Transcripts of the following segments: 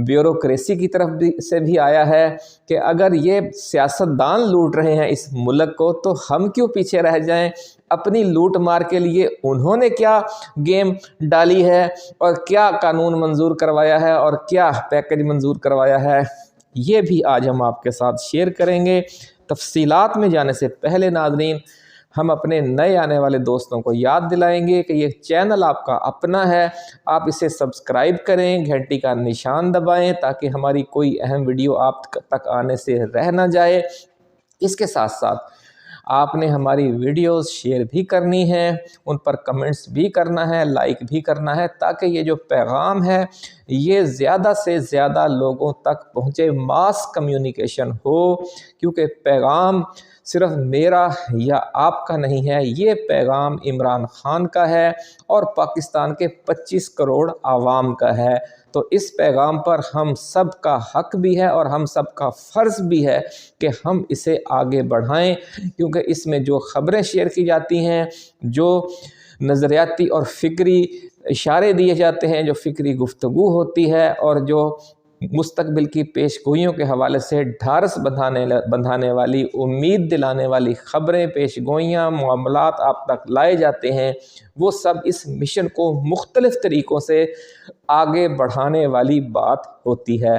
Bureaucracy کی طرف سے بھی آیا ہے کہ اگر یہ سیاستدان لوٹ رہے ہیں اس ملک کو تو ہم کیوں پیچھے رہ جائیں، اپنی لوٹ مار کے لیے انہوں نے کیا گیم ڈالی ہے اور کیا قانون منظور کروایا ہے اور کیا پیکج منظور کروایا ہے، یہ بھی آج ہم آپ کے ساتھ شیئر کریں گے۔ تفصیلات میں جانے سے پہلے ناظرین، ہم اپنے نئے آنے والے دوستوں کو یاد دلائیں گے کہ یہ چینل آپ کا اپنا ہے، آپ اسے سبسکرائب کریں، گھنٹی کا نشان دبائیں تاکہ ہماری کوئی اہم ویڈیو آپ تک آنے سے رہ نہ جائے۔ اس کے ساتھ ساتھ آپ نے ہماری ویڈیوز شیئر بھی کرنی ہے، ان پر کمنٹس بھی کرنا ہے، لائک بھی کرنا ہے تاکہ یہ جو پیغام ہے یہ زیادہ سے زیادہ لوگوں تک پہنچے، ماس کمیونیکیشن ہو، کیونکہ پیغام صرف میرا یا آپ کا نہیں ہے، یہ پیغام عمران خان کا ہے اور پاکستان کے 25 کروڑ عوام کا ہے۔ تو اس پیغام پر ہم سب کا حق بھی ہے اور ہم سب کا فرض بھی ہے کہ ہم اسے آگے بڑھائیں، کیونکہ اس میں جو خبریں شیئر کی جاتی ہیں، جو نظریاتی اور فکری اشارے دیے جاتے ہیں، جو فکری گفتگو ہوتی ہے اور جو مستقبل کی پیش گوئیوں کے حوالے سے ڈھارس بندھانے والی، امید دلانے والی خبریں، پیش گوئیاں، معاملات آپ تک لائے جاتے ہیں، وہ سب اس مشن کو مختلف طریقوں سے آگے بڑھانے والی بات ہوتی ہے۔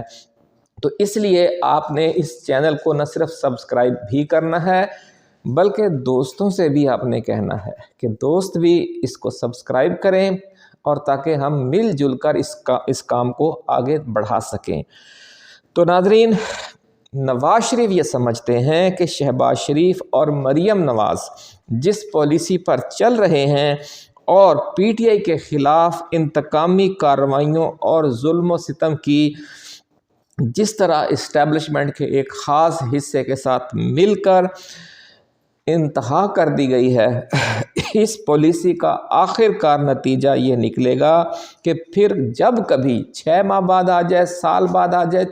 تو اس لیے آپ نے اس چینل کو نہ صرف سبسکرائب بھی کرنا ہے بلکہ دوستوں سے بھی آپ نے کہنا ہے کہ دوست بھی اس کو سبسکرائب کریں اور تاکہ ہم مل جل کر اس کام کو آگے بڑھا سکیں۔ تو ناظرین، نواز شریف یہ سمجھتے ہیں کہ شہباز شریف اور مریم نواز جس پالیسی پر چل رہے ہیں اور پی ٹی آئی کے خلاف انتقامی کارروائیوں اور ظلم و ستم کی جس طرح اسٹیبلشمنٹ کے ایک خاص حصے کے ساتھ مل کر انتہا کر دی گئی ہے، اس پالیسی کا آخر کار نتیجہ یہ نکلے گا کہ پھر جب کبھی 6 ماہ بعد آ جائے، سال بعد آ جائے،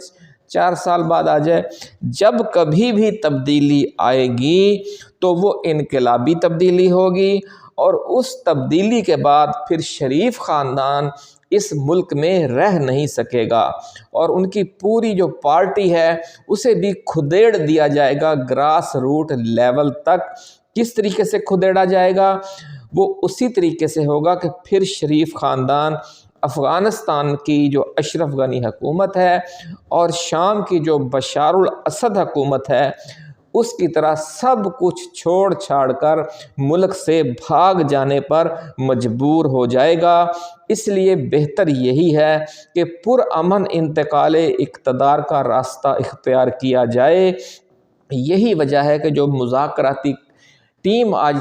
4 سال بعد آ جائے، جب کبھی بھی تبدیلی آئے گی تو وہ انقلابی تبدیلی ہوگی، اور اس تبدیلی کے بعد پھر شریف خاندان اس ملک میں رہ نہیں سکے گا اور ان کی پوری جو پارٹی ہے اسے بھی کھدیڑ دیا جائے گا گراس روٹ لیول تک۔ کس طریقے سے کھدیڑا جائے گا؟ وہ اسی طریقے سے ہوگا کہ پھر شریف خاندان افغانستان کی جو اشرف غنی حکومت ہے اور شام کی جو بشار الاسد حکومت ہے اس کی طرح سب کچھ چھوڑ چھاڑ کر ملک سے بھاگ جانے پر مجبور ہو جائے گا۔ اس لیے بہتر یہی ہے کہ پرامن انتقال اقتدار کا راستہ اختیار کیا جائے۔ یہی وجہ ہے کہ جو مذاکراتی ٹیم آج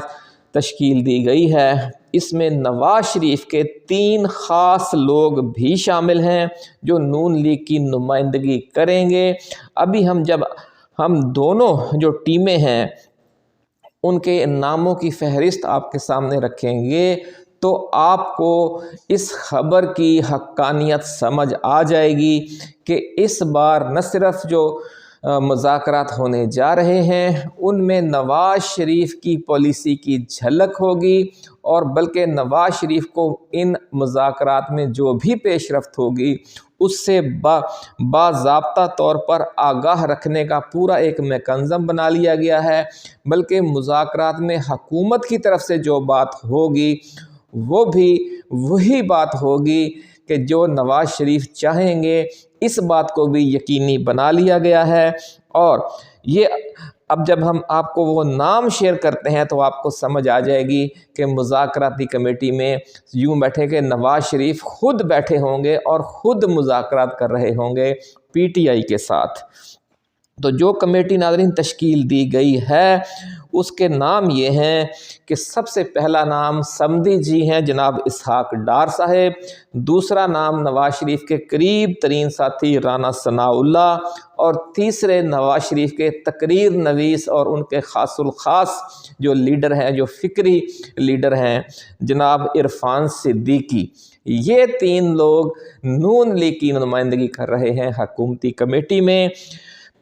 تشکیل دی گئی ہے اس میں نواز شریف کے 3 خاص لوگ بھی شامل ہیں جو نون لیگ کی نمائندگی کریں گے۔ ابھی ہم دونوں جو ٹیمیں ہیں ان کے ناموں کی فہرست آپ کے سامنے رکھیں گے تو آپ کو اس خبر کی حقانیت سمجھ آ جائے گی کہ اس بار نہ صرف جو مذاکرات ہونے جا رہے ہیں ان میں نواز شریف کی پالیسی کی جھلک ہوگی، اور بلکہ نواز شریف کو ان مذاکرات میں جو بھی پیش رفت ہوگی اس سے باضابطہ طور پر آگاہ رکھنے کا پورا ایک میکانزم بنا لیا گیا ہے، بلکہ مذاکرات میں حکومت کی طرف سے جو بات ہوگی وہ بھی وہی بات ہوگی کہ جو نواز شریف چاہیں گے۔ اس بات کو بھی یقینی بنا لیا گیا ہے، اور یہ اب جب ہم آپ کو وہ نام شیئر کرتے ہیں تو آپ کو سمجھ آ جائے گی کہ مذاکراتی کمیٹی میں یوں بیٹھے کہ نواز شریف خود بیٹھے ہوں گے اور خود مذاکرات کر رہے ہوں گے پی ٹی آئی کے ساتھ۔ تو جو کمیٹی ناظرین تشکیل دی گئی ہے اس کے نام یہ ہیں کہ سب سے پہلا نام سمدھی جی ہیں جناب اسحاق ڈار صاحب، دوسرا نام نواز شریف کے قریب ترین ساتھی رانا ثناء اللہ، اور تیسرے نواز شریف کے تقریر نویس اور ان کے خاص الخاص جو لیڈر ہیں، جو فکری لیڈر ہیں، جناب عرفان صدیقی۔ یہ 3 لوگ نون لیگ کی نمائندگی کر رہے ہیں حکومتی کمیٹی میں۔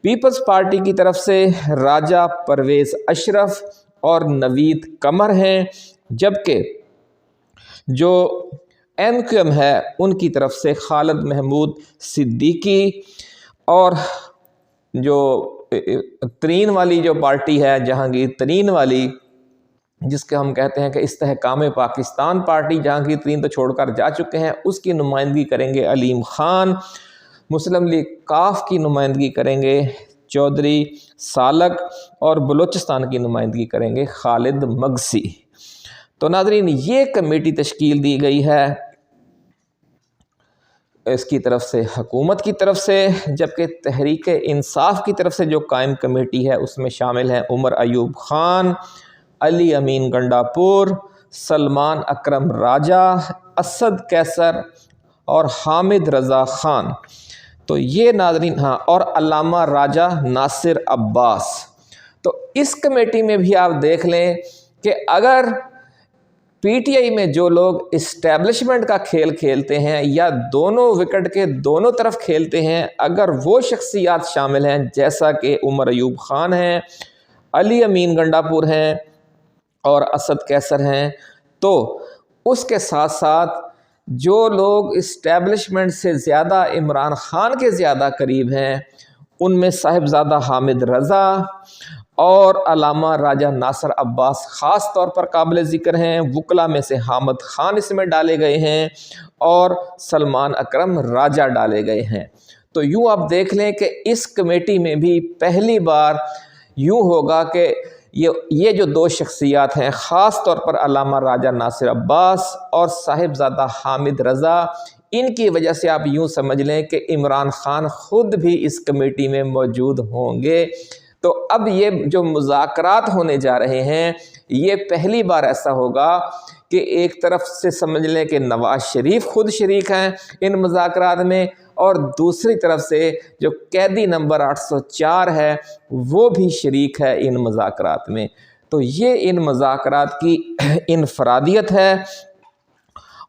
پیپلز پارٹی کی طرف سے راجہ پرویز اشرف اور نوید قمر ہیں، جبکہ جو MQM ہے ان کی طرف سے خالد محمود صدیقی، اور جو ترین والی جو پارٹی ہے جہانگیر ترین والی، جس کے ہم کہتے ہیں کہ استحکام پاکستان پارٹی، جہانگیر ترین تو چھوڑ کر جا چکے ہیں، اس کی نمائندگی کریں گے علیم خان۔ مسلم لیگ کاف کی نمائندگی کریں گے چودھری سالک، اور بلوچستان کی نمائندگی کریں گے خالد مگسی۔ تو ناظرین یہ کمیٹی تشکیل دی گئی ہے اس کی طرف سے، حکومت کی طرف سے، جبکہ تحریک انصاف کی طرف سے جو قائم کمیٹی ہے اس میں شامل ہیں عمر ایوب خان، علی امین گنڈا پور، سلمان اکرم راجہ، اسد کیسر اور حامد رضا خان۔ تو یہ ناظرین ہاں، اور علامہ راجہ ناصر عباس۔ تو اس کمیٹی میں بھی آپ دیکھ لیں کہ اگر پی ٹی آئی میں جو لوگ اسٹیبلشمنٹ کا کھیل کھیلتے ہیں یا دونوں وکٹ کے دونوں طرف کھیلتے ہیں، اگر وہ شخصیات شامل ہیں جیسا کہ عمر ایوب خان ہیں، علی امین گنڈا پور ہیں اور اسد کیسر ہیں، تو اس کے ساتھ ساتھ جو لوگ اسٹیبلشمنٹ سے زیادہ عمران خان کے زیادہ قریب ہیں، ان میں صاحبزادہ حامد رضا اور علامہ راجہ ناصر عباس خاص طور پر قابل ذکر ہیں۔ وکلا میں سے حامد خان اس میں ڈالے گئے ہیں اور سلمان اکرم راجہ ڈالے گئے ہیں۔ تو یوں آپ دیکھ لیں کہ اس کمیٹی میں بھی پہلی بار یوں ہوگا کہ یہ جو دو شخصیات ہیں، خاص طور پر علامہ راجہ ناصر عباس اور صاحبزادہ حامد رضا، ان کی وجہ سے آپ یوں سمجھ لیں کہ عمران خان خود بھی اس کمیٹی میں موجود ہوں گے۔ تو اب یہ جو مذاکرات ہونے جا رہے ہیں، یہ پہلی بار ایسا ہوگا کہ ایک طرف سے سمجھ لیں کہ نواز شریف خود شریک ہیں ان مذاکرات میں، اور دوسری طرف سے جو قیدی نمبر 804 ہے وہ بھی شریک ہے ان مذاکرات میں۔ تو یہ ان مذاکرات کی انفرادیت ہے،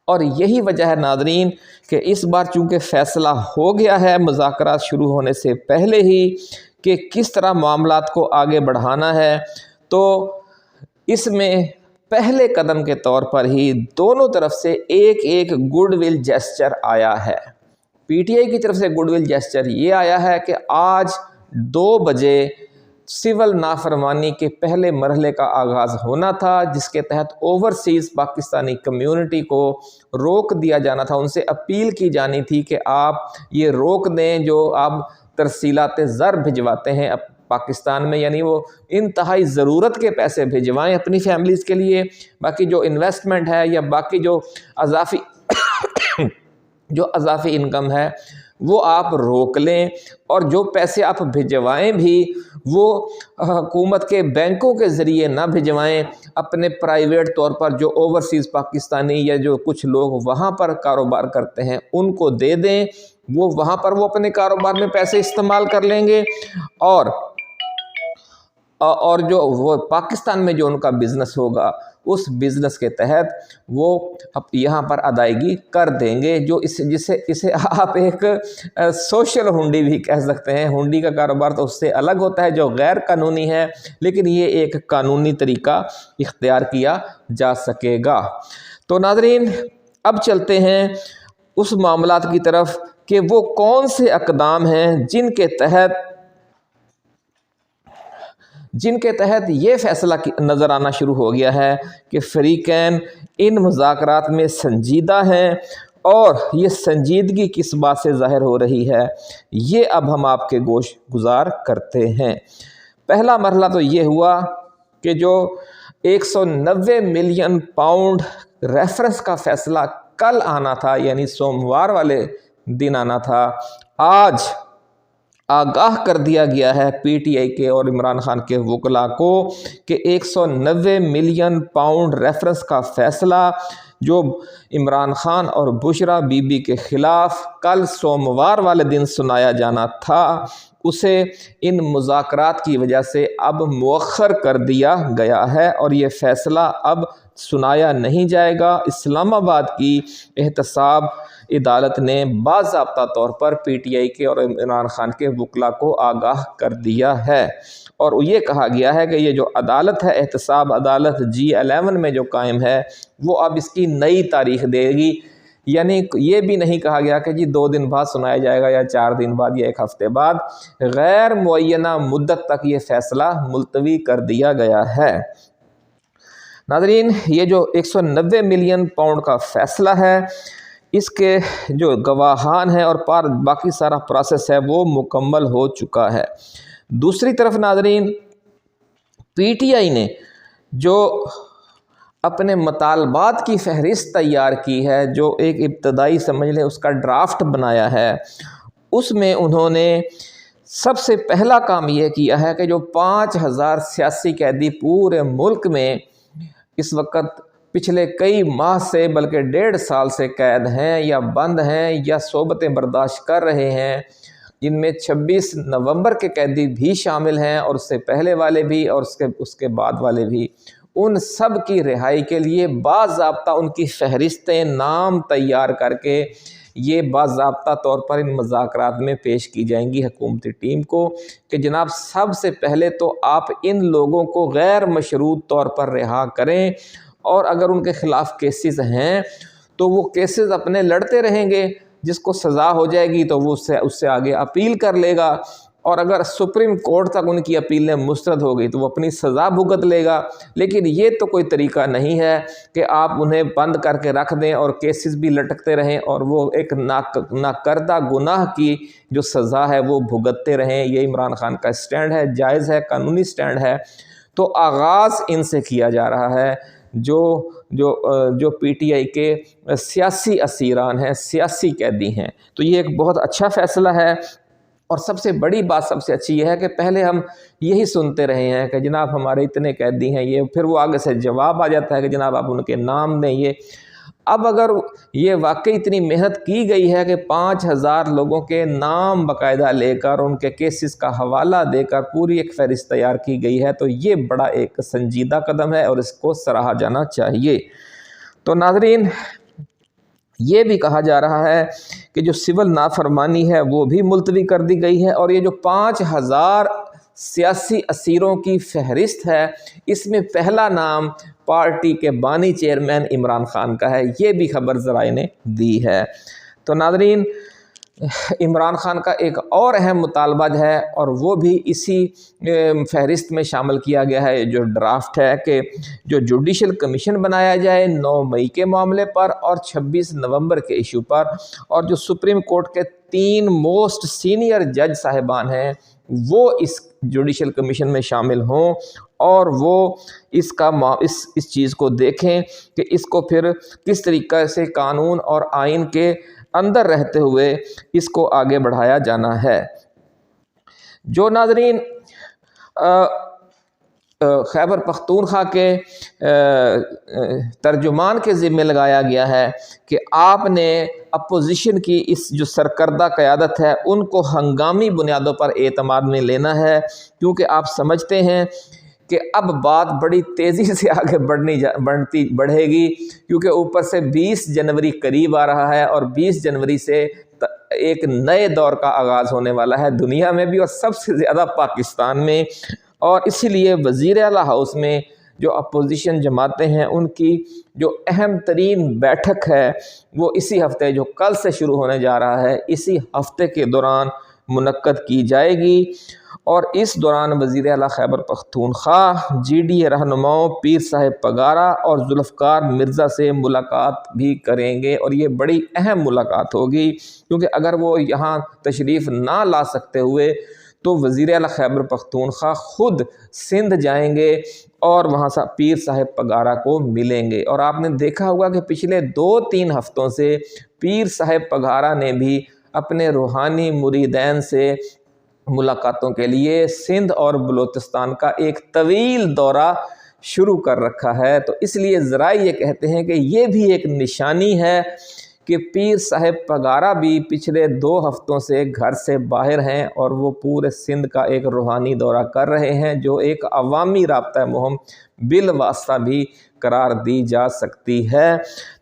اور یہی وجہ ہے ناظرین کہ اس بار چونکہ فیصلہ ہو گیا ہے مذاکرات شروع ہونے سے پہلے ہی کہ کس طرح معاملات کو آگے بڑھانا ہے، تو اس میں پہلے قدم کے طور پر ہی دونوں طرف سے ایک گڈ ول جیسچر آیا ہے۔ پی ٹی آئی کی طرف سے گڈ ول جیسچر یہ آیا ہے کہ آج 2 بجے سول نافرمانی کے پہلے مرحلے کا آغاز ہونا تھا، جس کے تحت اوورسیز پاکستانی کمیونٹی کو روک دیا جانا تھا، ان سے اپیل کی جانی تھی کہ آپ یہ روک دیں جو آپ ترسیلات زر بھجواتے ہیں پاکستان میں، یعنی وہ انتہائی ضرورت کے پیسے بھجوائیں اپنی فیملیز کے لیے، باقی جو انویسٹمنٹ ہے یا باقی جو اضافی انکم ہے وہ آپ روک لیں، اور جو پیسے آپ بھجوائیں بھی وہ حکومت کے بینکوں کے ذریعے نہ بھجوائیں، اپنے پرائیویٹ طور پر جو اوورسیز پاکستانی یا جو کچھ لوگ وہاں پر کاروبار کرتے ہیں ان کو دے دیں، وہ وہاں پر وہ اپنے کاروبار میں پیسے استعمال کر لیں گے، اور جو وہ پاکستان میں جو ان کا بزنس ہوگا اس بزنس کے تحت وہ یہاں پر ادائیگی کر دیں گے، جو اسے آپ ایک سوشل ہنڈی بھی کہہ سکتے ہیں۔ ہنڈی کا کاروبار تو اس سے الگ ہوتا ہے جو غیر قانونی ہے، لیکن یہ ایک قانونی طریقہ اختیار کیا جا سکے گا۔ تو ناظرین اب چلتے ہیں اس معاملات کی طرف کہ وہ کون سے اقدام ہیں جن کے تحت یہ فیصلہ نظر آنا شروع ہو گیا ہے کہ فریقین ان مذاکرات میں سنجیدہ ہیں، اور یہ سنجیدگی کس بات سے ظاہر ہو رہی ہے یہ اب ہم آپ کے گوش گزار کرتے ہیں۔ پہلا مرحلہ تو یہ ہوا کہ جو 190 ملین پاؤنڈ ریفرنس کا فیصلہ کل آنا تھا، یعنی سوموار والے دن آنا تھا، آج آگاہ کر دیا گیا ہے پی ٹی آئی کے اور عمران خان کے وکلاء کو کہ 190 ملین پاؤنڈ ریفرنس کا فیصلہ جو عمران خان اور بشرا بی بی کے خلاف کل سوموار والے دن سنایا جانا تھا، اسے ان مذاکرات کی وجہ سے اب مؤخر کر دیا گیا ہے، اور یہ فیصلہ اب سنایا نہیں جائے گا۔ اسلام آباد کی احتساب عدالت نے باضابطہ طور پر پی ٹی آئی کے اور عمران خان کے وکلاء کو آگاہ کر دیا ہے، اور یہ کہا گیا ہے کہ یہ جو عدالت ہے، احتساب عدالت G11 میں جو قائم ہے، وہ اب اس کی نئی تاریخ دے گی یعنی یہ بھی نہیں کہا گیا کہ جی 2 دن بعد سنایا جائے گا یا 4 دن بعد یا 1 ہفتے بعد، غیر معینہ مدت تک یہ فیصلہ ملتوی کر دیا گیا ہے۔ ناظرین، یہ جو 190 ملین پاؤنڈ کا فیصلہ ہے، اس کے جو گواہان ہیں اور باقی سارا پروسیس ہے وہ مکمل ہو چکا ہے۔ دوسری طرف ناظرین، پی ٹی آئی نے جو اپنے مطالبات کی فہرست تیار کی ہے، جو ایک ابتدائی سمجھ لیں اس کا ڈرافٹ بنایا ہے، اس میں انہوں نے سب سے پہلا کام یہ کیا ہے کہ جو 5000 سیاسی قیدی پورے ملک میں اس وقت پچھلے کئی ماہ سے بلکہ 1.5 سال سے قید ہیں یا بند ہیں یا صحبتیں برداشت کر رہے ہیں، جن میں 26 نومبر کے قیدی بھی شامل ہیں اور اس سے پہلے والے بھی اور اس کے بعد والے بھی، ان سب کی رہائی کے لیے باضابطہ ان کی فہرستیں نام تیار کر کے یہ باضابطہ طور پر ان مذاکرات میں پیش کی جائیں گی حکومتی ٹیم کو کہ جناب سب سے پہلے تو آپ ان لوگوں کو غیر مشروط طور پر رہا کریں، اور اگر ان کے خلاف کیسز ہیں تو وہ کیسز اپنے لڑتے رہیں گے، جس کو سزا ہو جائے گی تو وہ اس سے آگے اپیل کر لے گا، اور اگر سپریم کورٹ تک ان کی اپیلیں مسترد ہو گئی تو وہ اپنی سزا بھگت لے گا۔ لیکن یہ تو کوئی طریقہ نہیں ہے کہ آپ انہیں بند کر کے رکھ دیں اور کیسز بھی لٹکتے رہیں اور وہ ایک ناکردہ گناہ کی جو سزا ہے وہ بھگتتے رہیں۔ یہ عمران خان کا سٹینڈ ہے، جائز ہے، قانونی سٹینڈ ہے۔ تو آغاز ان سے کیا جا رہا ہے جو پی ٹی آئی کے سیاسی اسیران ہیں، سیاسی قیدی ہیں۔ تو یہ ایک بہت اچھا فیصلہ ہے، اور سب سے بڑی بات سب سے اچھی یہ ہے کہ پہلے ہم یہی سنتے رہے ہیں کہ جناب ہمارے اتنے قیدی ہیں، یہ پھر وہ آگے سے جواب آ جاتا ہے کہ جناب آپ ان کے نام دیں۔ یہ اب اگر یہ واقعی اتنی محنت کی گئی ہے کہ 5000 لوگوں کے نام باقاعدہ لے کر ان کے کیسز کا حوالہ دے کر پوری ایک فہرست تیار کی گئی ہے، تو یہ بڑا ایک سنجیدہ قدم ہے اور اس کو سراہا جانا چاہیے۔ تو ناظرین، یہ بھی کہا جا رہا ہے کہ جو سول نافرمانی ہے وہ بھی ملتوی کر دی گئی ہے، اور یہ جو 5000 سیاسی اسیروں کی فہرست ہے، اس میں پہلا نام پارٹی کے بانی چیئرمین عمران خان کا ہے، یہ بھی خبر ذرائع نے دی ہے۔ تو ناظرین، عمران خان کا ایک اور اہم مطالبہ ہے اور وہ بھی اسی فہرست میں شامل کیا گیا ہے، جو ڈرافٹ ہے کہ جو جوڈیشل کمیشن بنایا جائے 9 مئی کے معاملے پر اور 26 نومبر کے ایشو پر، اور جو سپریم کورٹ کے 3 موسٹ سینئر جج صاحبان ہیں وہ اس جوڈیشل کمیشن میں شامل ہوں، اور وہ اس چیز کو دیکھیں کہ اس کو پھر کس طریقے سے قانون اور آئین کے اندر رہتے ہوئے اس کو آگے بڑھایا جانا ہے۔ جو ناظرین خیبر پختونخوا کے ترجمان کے ذمہ لگایا گیا ہے کہ آپ نے اپوزیشن کی اس جو سرکردہ قیادت ہے ان کو ہنگامی بنیادوں پر اعتماد میں لینا ہے، کیونکہ آپ سمجھتے ہیں کہ اب بات بڑی تیزی سے آگے بڑھے گی، کیونکہ اوپر سے 20 جنوری قریب آ رہا ہے اور 20 جنوری سے ایک نئے دور کا آغاز ہونے والا ہے دنیا میں بھی اور سب سے زیادہ پاکستان میں، اور اسی لیے وزیر اعلیٰ ہاؤس میں جو اپوزیشن جماعتیں ہیں ان کی جو اہم ترین بیٹھک ہے وہ اسی ہفتے جو کل سے شروع ہونے جا رہا ہے، اسی ہفتے کے دوران منعقد کی جائے گی، اور اس دوران وزیر اعلیٰ Khyber Pakhtunkhwa G D A رہنماؤں پیر صاحب پگارا اور ذوالفقار مرزا سے ملاقات بھی کریں گے، اور یہ بڑی اہم ملاقات ہوگی، کیونکہ اگر وہ یہاں تشریف نہ لا سکتے ہوئے تو وزیر اعلیٰ خیبر پختونخوا خود سندھ جائیں گے اور وہاں سے پیر صاحب پگارا کو ملیں گے۔ اور آپ نے دیکھا ہوگا کہ پچھلے 2-3 ہفتوں سے پیر صاحب پگارا نے بھی اپنے روحانی مریدین سے ملاقاتوں کے لیے سندھ اور بلوچستان کا ایک طویل دورہ شروع کر رکھا ہے۔ تو اس لیے ذرائع یہ کہتے ہیں کہ یہ بھی ایک نشانی ہے کہ پیر صاحب پگارا بھی پچھلے 2 ہفتوں سے گھر سے باہر ہیں اور وہ پورے سندھ کا ایک روحانی دورہ کر رہے ہیں، جو ایک عوامی رابطہ مہم بالواسطہ بھی قرار دی جا سکتی ہے۔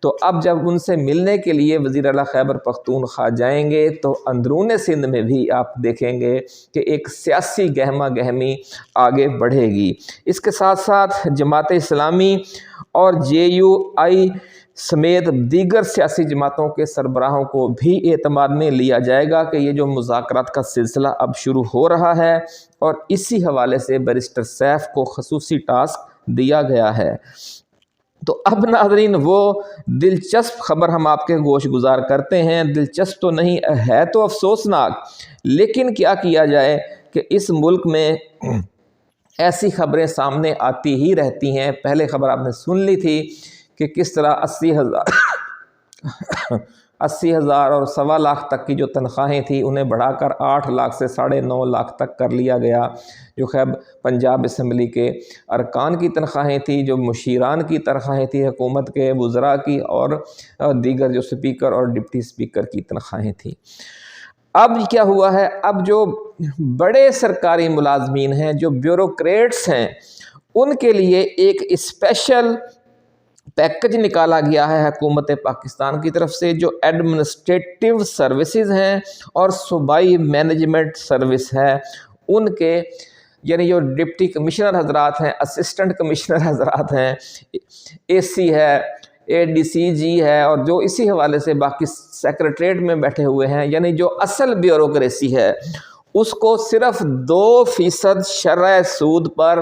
تو اب جب ان سے ملنے کے لیے وزیر اعلیٰ خیبر پختونخوا جائیں گے تو اندرون سندھ میں بھی آپ دیکھیں گے کہ ایک سیاسی گہما گہمی آگے بڑھے گی۔ اس کے ساتھ ساتھ جماعت اسلامی اور JUI سمیت دیگر سیاسی جماعتوں کے سربراہوں کو بھی اعتماد میں لیا جائے گا کہ یہ جو مذاکرات کا سلسلہ اب شروع ہو رہا ہے، اور اسی حوالے سے بیرسٹر سیف کو خصوصی ٹاسک دیا گیا ہے۔ تو اب ناظرین وہ دلچسپ خبر ہم آپ کے گوش گزار کرتے ہیں، دلچسپ تو نہیں ہے تو افسوسناک، لیکن کیا کیا جائے کہ اس ملک میں ایسی خبریں سامنے آتی ہی رہتی ہیں۔ پہلے خبر آپ نے سن لی تھی کہ کس طرح 80,000 اور 1.25 لاکھ تک کی جو تنخواہیں تھیں انہیں بڑھا کر 8 لاکھ سے 9.5 لاکھ تک کر لیا گیا، جو خیر پنجاب اسمبلی کے ارکان کی تنخواہیں تھیں، جو مشیران کی تنخواہیں تھیں، حکومت کے وزراء کی اور دیگر جو سپیکر اور ڈپٹی سپیکر کی تنخواہیں تھیں۔ اب کیا ہوا ہے، اب جو بڑے سرکاری ملازمین ہیں، جو بیوروکریٹس ہیں، ان کے لیے ایک اسپیشل پیکج نکالا گیا ہے حکومت پاکستان کی طرف سے، جو ایڈمنسٹریٹو سروسز ہیں اور صوبائی مینجمنٹ سروس ہے، ان کے یعنی جو ڈپٹی کمشنر حضرات ہیں، اسسٹنٹ کمشنر حضرات ہیں، AC ہے، ADCG ہے، اور جو اسی حوالے سے باقی سیکریٹریٹ میں بیٹھے ہوئے ہیں، یعنی جو اصل بیوروکریسی ہے، اس کو صرف 2% شرح سود پر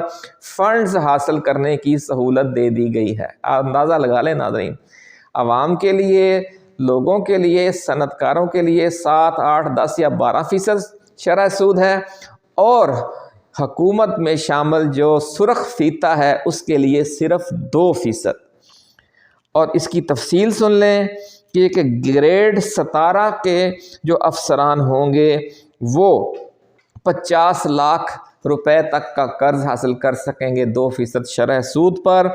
فنڈز حاصل کرنے کی سہولت دے دی گئی ہے۔ اندازہ لگا لیں ناظرین، عوام کے لیے، لوگوں کے لیے، صنعت کاروں کے لیے 7، 8، 10 یا 12% شرح سود ہے، اور حکومت میں شامل جو سرخ فیتہ ہے اس کے لیے صرف 2%۔ اور اس کی تفصیل سن لیں کہ گریڈ 17 کے جو افسران ہوں گے وہ 50 لاکھ روپے تک کا قرض حاصل کر سکیں گے 2% شرح سود پر۔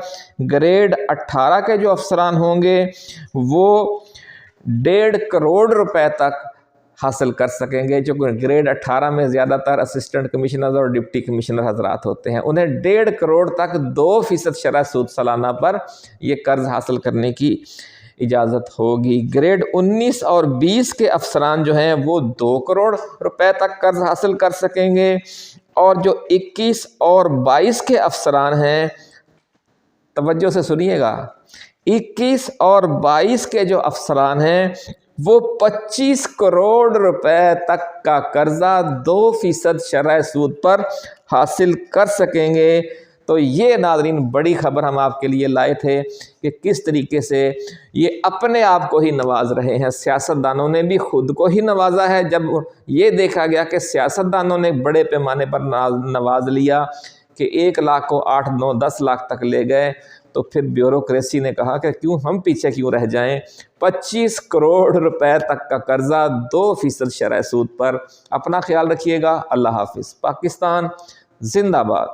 گریڈ 18 کے جو افسران ہوں گے وہ 1.5 کروڑ روپے تک حاصل کر سکیں گے، جو گریڈ 18 میں زیادہ تر اسسٹنٹ کمشنر اور ڈپٹی کمشنر حضرات ہوتے ہیں، انہیں 1.5 کروڑ تک 2% شرح سود سالانہ پر یہ قرض حاصل کرنے کی اجازت ہوگی۔ گریڈ 19 اور 20 کے افسران جو ہیں وہ 2 کروڑ روپے تک قرض حاصل کر سکیں گے، اور جو 21 اور 22 کے افسران ہیں، توجہ سے سنیے گا، 21 اور 22 کے جو افسران ہیں وہ 25 کروڑ روپے تک کا قرضہ 2% شرح سود پر حاصل کر سکیں گے۔ تو یہ ناظرین بڑی خبر ہم آپ کے لیے لائے تھے کہ کس طریقے سے یہ اپنے آپ کو ہی نواز رہے ہیں۔ سیاستدانوں نے بھی خود کو ہی نوازا ہے، جب یہ دیکھا گیا کہ سیاستدانوں نے بڑے پیمانے پر نواز لیا کہ 1 لاکھ کو 8، 9، 10 لاکھ تک لے گئے، تو پھر بیوروکریسی نے کہا کہ ہم پیچھے کیوں رہ جائیں، 25 کروڑ روپے تک کا قرضہ 2% شرح سود پر۔ اپنا خیال رکھیے گا، اللہ حافظ۔ پاکستان زندہ باد۔